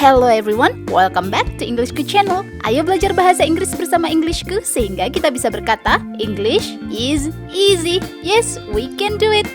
Hello everyone, welcome back to Englishku channel. Ayo belajar bahasa Inggris bersama Englishku sehingga kita bisa berkata English is easy. Yes, we can do it.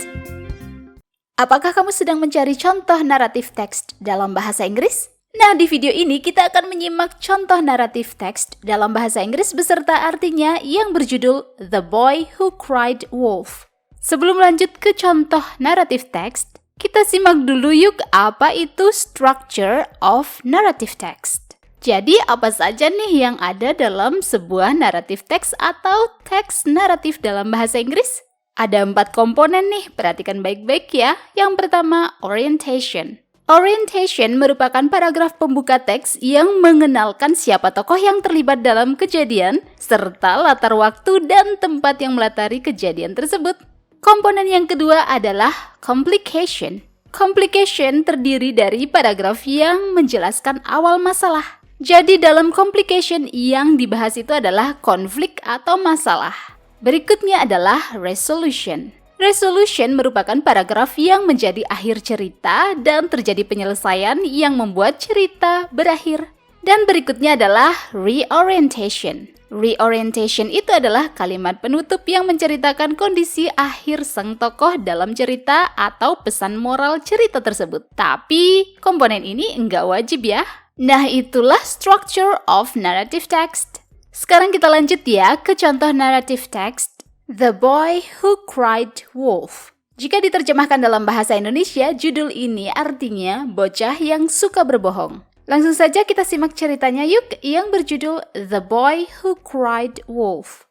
Apakah kamu sedang mencari contoh naratif teks dalam bahasa Inggris? Nah, di video ini kita akan menyimak contoh naratif teks dalam bahasa Inggris beserta artinya yang berjudul The Boy Who Cried Wolf. Sebelum lanjut ke contoh naratif teks, kita simak dulu yuk apa itu structure of narrative text. Jadi apa saja nih yang ada dalam sebuah naratif teks atau teks naratif dalam bahasa Inggris? Ada 4 komponen nih, perhatikan baik-baik ya. Yang pertama, orientation. Orientation merupakan paragraf pembuka teks yang mengenalkan siapa tokoh yang terlibat dalam kejadian, serta latar waktu dan tempat yang melatari kejadian tersebut. Komponen yang kedua adalah complication. Complication terdiri dari paragraf yang menjelaskan awal masalah. Jadi dalam complication yang dibahas itu adalah konflik atau masalah. Berikutnya adalah resolution. Resolution merupakan paragraf yang menjadi akhir cerita dan terjadi penyelesaian yang membuat cerita berakhir. Dan berikutnya adalah reorientation. Reorientation itu adalah kalimat penutup yang menceritakan kondisi akhir sang tokoh dalam cerita atau pesan moral cerita tersebut. Tapi komponen ini enggak wajib ya. Nah, itulah structure of narrative text. Sekarang kita lanjut ya ke contoh narrative text. The Boy Who Cried Wolf. Jika diterjemahkan dalam bahasa Indonesia, judul ini artinya bocah yang suka berbohong. Langsung saja kita simak ceritanya yuk yang berjudul The Boy Who Cried Wolf.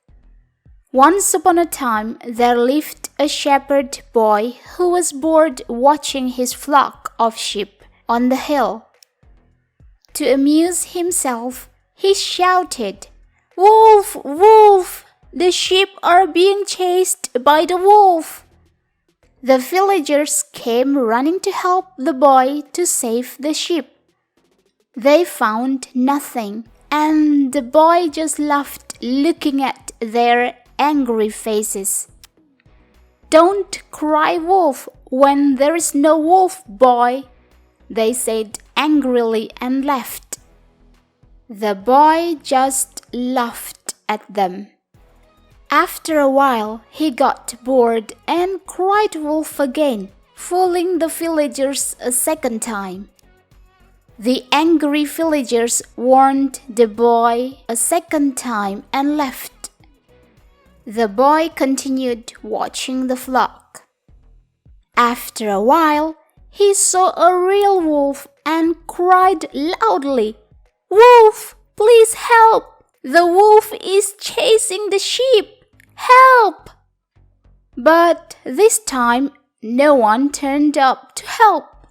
Once upon a time, there lived a shepherd boy who was bored watching his flock of sheep on the hill. To amuse himself, he shouted, "Wolf, wolf! The sheep are being chased by the wolf!" The villagers came running to help the boy to save the sheep. They found nothing, and the boy just laughed looking at their angry faces. "Don't cry wolf when there is no wolf, boy," they said angrily and left. The boy just laughed at them. After a while, he got bored and cried wolf again, fooling the villagers a second time. The angry villagers warned the boy a second time and left. The boy continued watching the flock. After a while, he saw a real wolf and cried loudly, "Wolf, please help! The wolf is chasing the sheep! Help!" But this time, no one turned up to help.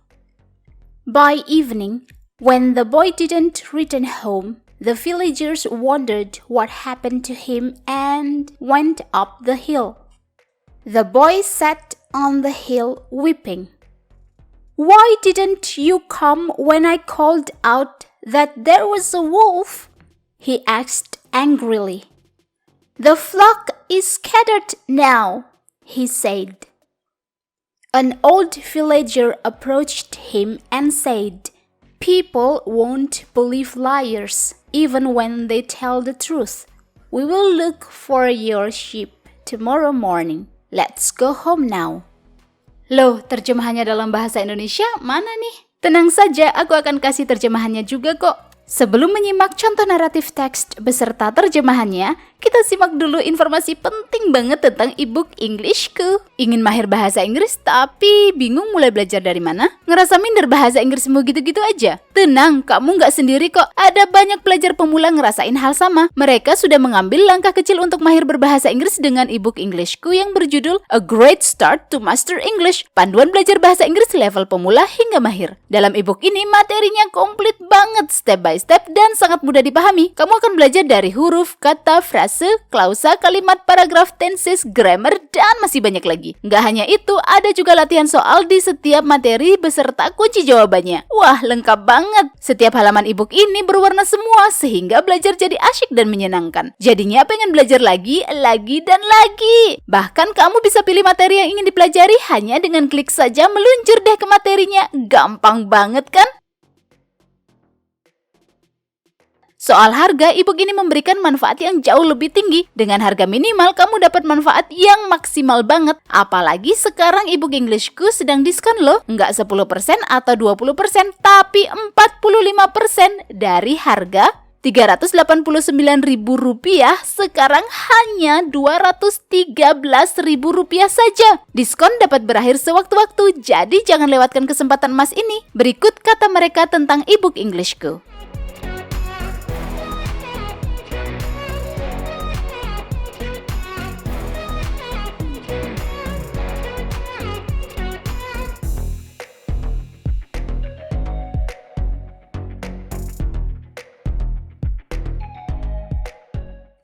By evening, when the boy didn't return home, the villagers wondered what happened to him and went up the hill. The boy sat on the hill weeping. "Why didn't you come when I called out that there was a wolf?" he asked angrily. "The flock is scattered now," he said. An old villager approached him and said, "People won't believe liars, even when they tell the truth. We will look for your sheep tomorrow morning. Let's go home now." Loh, terjemahannya dalam bahasa Indonesia mana nih? Tenang saja, aku akan kasih terjemahannya juga kok. Sebelum menyimak contoh naratif teks beserta terjemahannya, kita simak dulu informasi penting banget tentang ebook Englishku. Ingin mahir bahasa Inggris tapi bingung mulai belajar dari mana? Ngerasa minder bahasa Inggrismu gitu-gitu aja? Tenang, kamu nggak sendiri kok. Ada banyak pelajar pemula ngerasain hal sama. Mereka sudah mengambil langkah kecil untuk mahir berbahasa Inggris dengan ebook Englishku yang berjudul A Great Start to Master English, panduan belajar bahasa Inggris level pemula hingga mahir. Dalam ebook ini materinya komplit banget step by step dan sangat mudah dipahami. Kamu akan belajar dari huruf, kata, frase, klausa, kalimat, paragraf, tenses, grammar, dan masih banyak lagi. Nggak hanya itu, ada juga latihan soal di setiap materi beserta kunci jawabannya. Wah, lengkap banget. Setiap halaman ebook ini berwarna semua sehingga belajar jadi asyik dan menyenangkan. Jadinya pengen belajar lagi, dan lagi. Bahkan kamu bisa pilih materi yang ingin dipelajari hanya dengan klik saja meluncur deh ke materinya. Gampang banget kan? Soal harga, e-book ini memberikan manfaat yang jauh lebih tinggi. Dengan harga minimal, kamu dapat manfaat yang maksimal banget. Apalagi sekarang e-book Englishku sedang diskon loh. Nggak 10% atau 20%, tapi 45% dari harga Rp389.000 sekarang hanya Rp213.000 saja. Diskon dapat berakhir sewaktu-waktu, jadi jangan lewatkan kesempatan emas ini. Berikut kata mereka tentang e-book Englishku.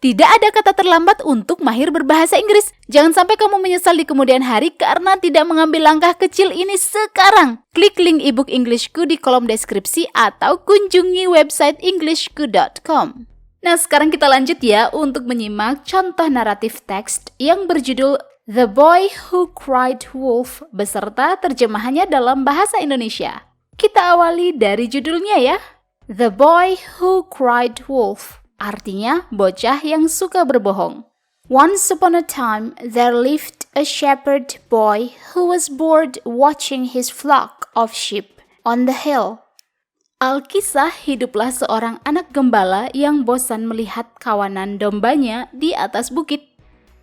Tidak ada kata terlambat untuk mahir berbahasa Inggris. Jangan sampai kamu menyesal di kemudian hari karena tidak mengambil langkah kecil ini sekarang. Klik link e-book Englishku di kolom deskripsi atau kunjungi website englishku.com. Nah, sekarang kita lanjut ya untuk menyimak contoh naratif teks yang berjudul The Boy Who Cried Wolf beserta terjemahannya dalam bahasa Indonesia. Kita awali dari judulnya ya. The Boy Who Cried Wolf. Artinya, bocah yang suka berbohong. Once upon a time, there lived a shepherd boy who was bored watching his flock of sheep on the hill. Alkisah, hiduplah seorang anak gembala yang bosan melihat kawanan dombanya di atas bukit.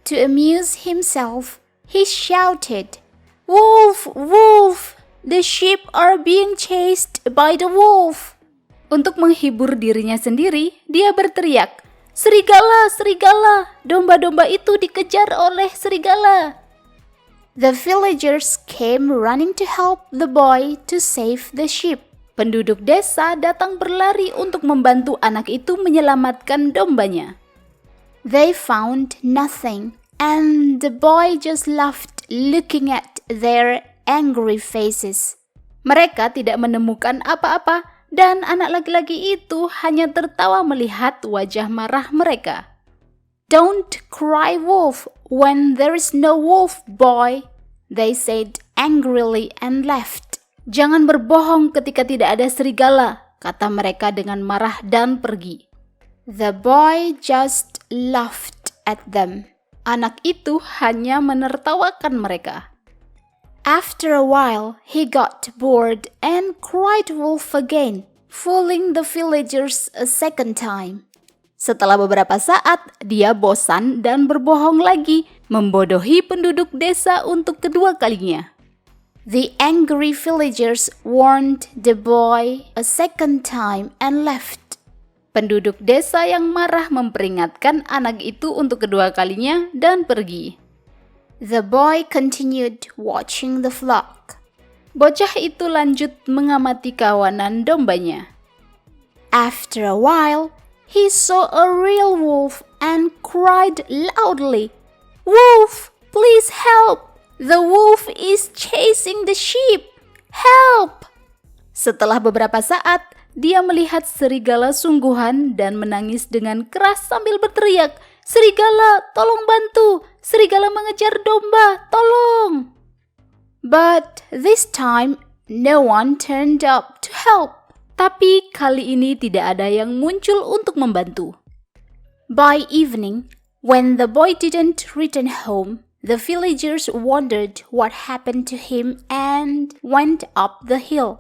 To amuse himself, he shouted, "Wolf, wolf! The sheep are being chased by the wolf!" Untuk menghibur dirinya sendiri, dia berteriak, "Serigala, serigala! Domba-domba itu dikejar oleh serigala!" The villagers came running to help the boy to save the sheep. Penduduk desa datang berlari untuk membantu anak itu menyelamatkan dombanya. They found nothing, and the boy just laughed looking at their angry faces. Mereka tidak menemukan apa-apa, dan anak laki-laki itu hanya tertawa melihat wajah marah mereka. "Don't cry wolf when there is no wolf, boy," they said angrily and left. Jangan berbohong ketika tidak ada serigala, kata mereka dengan marah dan pergi. The boy just laughed at them. Anak itu hanya menertawakan mereka. After a while, he got bored and cried wolf again, fooling the villagers a second time. Setelah beberapa saat, dia bosan dan berbohong lagi, membodohi penduduk desa untuk kedua kalinya. The angry villagers warned the boy a second time and left. Penduduk desa yang marah memperingatkan anak itu untuk kedua kalinya dan pergi. The boy continued watching the flock. Bocah itu lanjut mengamati kawanan dombanya. After a while, he saw a real wolf and cried loudly, "Wolf, please help! The wolf is chasing the sheep! Help!" Setelah beberapa saat, dia melihat serigala sungguhan dan menangis dengan keras sambil berteriak, "Serigala, tolong bantu! Serigala mengejar domba, tolong!" But this time, no one turned up to help. Tapi kali ini tidak ada yang muncul untuk membantu. By evening, when the boy didn't return home, the villagers wondered what happened to him and went up the hill.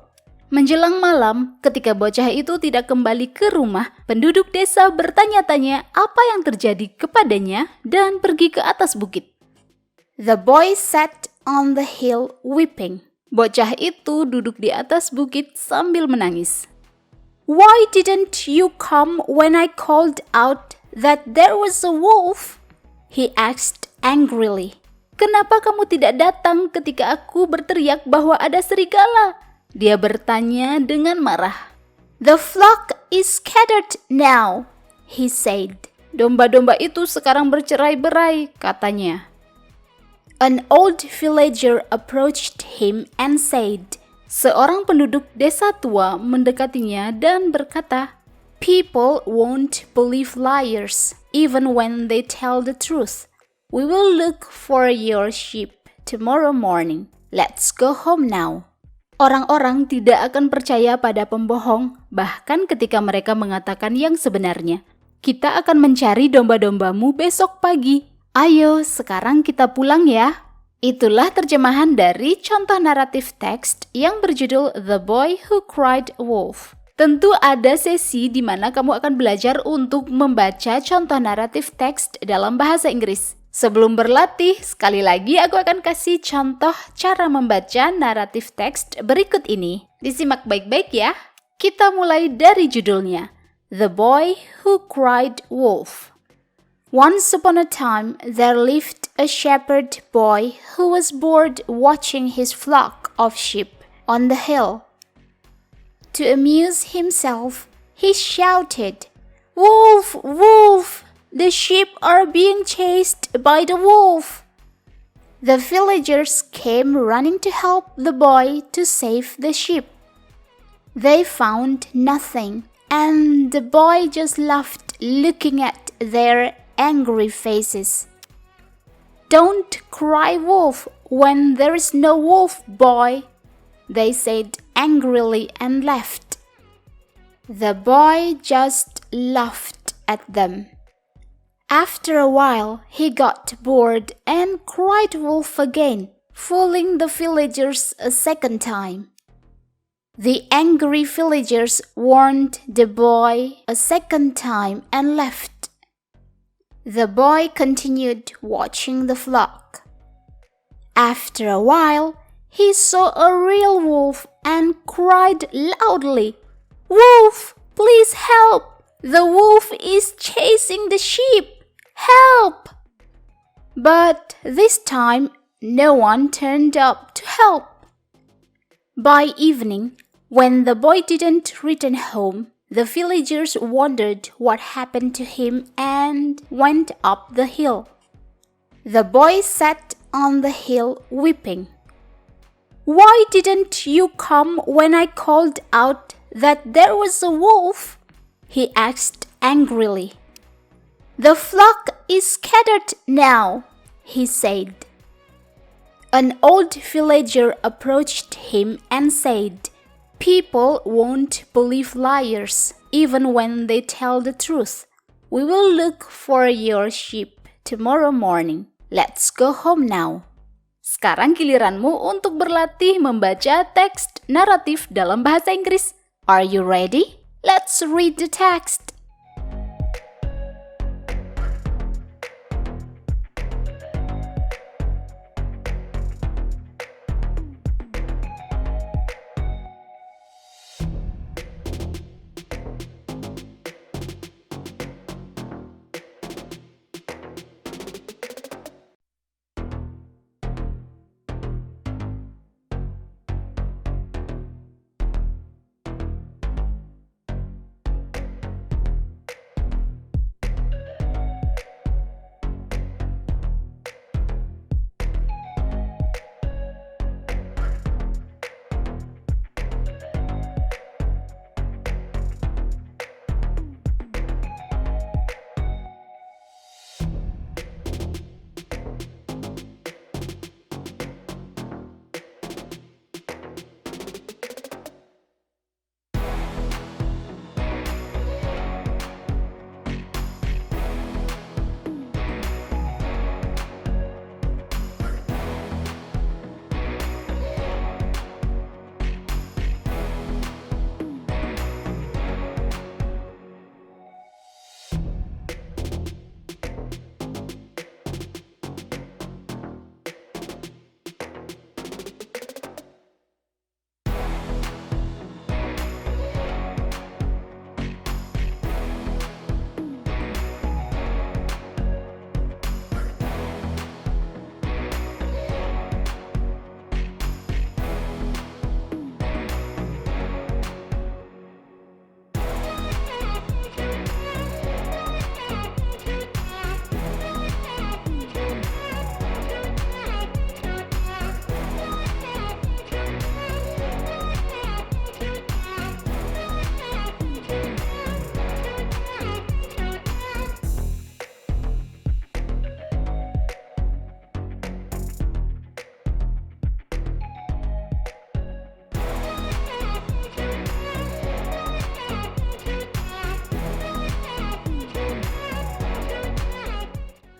Menjelang malam, ketika bocah itu tidak kembali ke rumah, penduduk desa bertanya-tanya apa yang terjadi kepadanya dan pergi ke atas bukit. The boy sat on the hill weeping. Bocah itu duduk di atas bukit sambil menangis. "Why didn't you come when I called out that there was a wolf?" he asked angrily. "Kenapa kamu tidak datang ketika aku berteriak bahwa ada serigala?" Dia bertanya dengan marah. "The flock is scattered now," he said. "Domba-domba itu sekarang bercerai-berai," katanya. An old villager approached him and said, seorang penduduk desa tua mendekatinya dan berkata, "People won't believe liars even when they tell the truth. We will look for your sheep tomorrow morning. Let's go home now." Orang-orang tidak akan percaya pada pembohong bahkan ketika mereka mengatakan yang sebenarnya. Kita akan mencari domba-dombamu besok pagi. Ayo, sekarang kita pulang ya. Itulah terjemahan dari contoh naratif teks yang berjudul The Boy Who Cried Wolf. Tentu ada sesi di mana kamu akan belajar untuk membaca contoh naratif teks dalam bahasa Inggris. Sebelum berlatih, sekali lagi aku akan kasih contoh cara membaca naratif teks berikut ini. Disimak baik-baik ya. Kita mulai dari judulnya, The Boy Who Cried Wolf. Once upon a time, there lived a shepherd boy who was bored watching his flock of sheep on the hill. To amuse himself, he shouted, "Wolf, wolf! The sheep are being chased by the wolf." The villagers came running to help the boy to save the sheep. They found nothing, and the boy just laughed looking at their angry faces. "Don't cry wolf when there is no wolf, boy," they said angrily and left. The boy just laughed at them. After a while, he got bored and cried wolf again, fooling the villagers a second time. The angry villagers warned the boy a second time and left. The boy continued watching the flock. After a while, he saw a real wolf and cried loudly, "Wolf, please help! The wolf is chasing the sheep! Help!" But this time, no one turned up to help. By evening, when the boy didn't return home, the villagers wondered what happened to him and went up the hill. The boy sat on the hill weeping. "Why didn't you come when I called out that there was a wolf?" he asked angrily. "The flock is scattered now," he said. An old villager approached him and said, "People won't believe liars, even when they tell the truth. We will look for your sheep tomorrow morning. Let's go home now." Sekarang giliranmu untuk berlatih membaca teks naratif dalam bahasa Inggris. Are you ready? Let's read the text.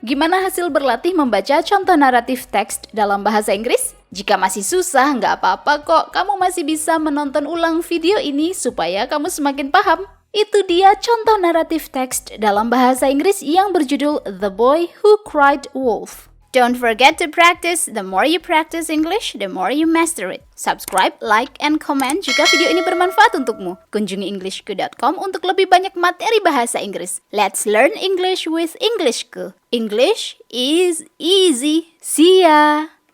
Gimana hasil berlatih membaca contoh naratif teks dalam bahasa Inggris? Jika masih susah, nggak apa-apa kok. Kamu masih bisa menonton ulang video ini supaya kamu semakin paham. Itu dia contoh naratif teks dalam bahasa Inggris yang berjudul The Boy Who Cried Wolf. Don't forget to practice. The more you practice English, the more you master it. Subscribe, like, and comment jika video ini bermanfaat untukmu. Kunjungi englishku.com untuk lebih banyak materi bahasa Inggris. Let's learn English with Englishku. English is easy. See ya!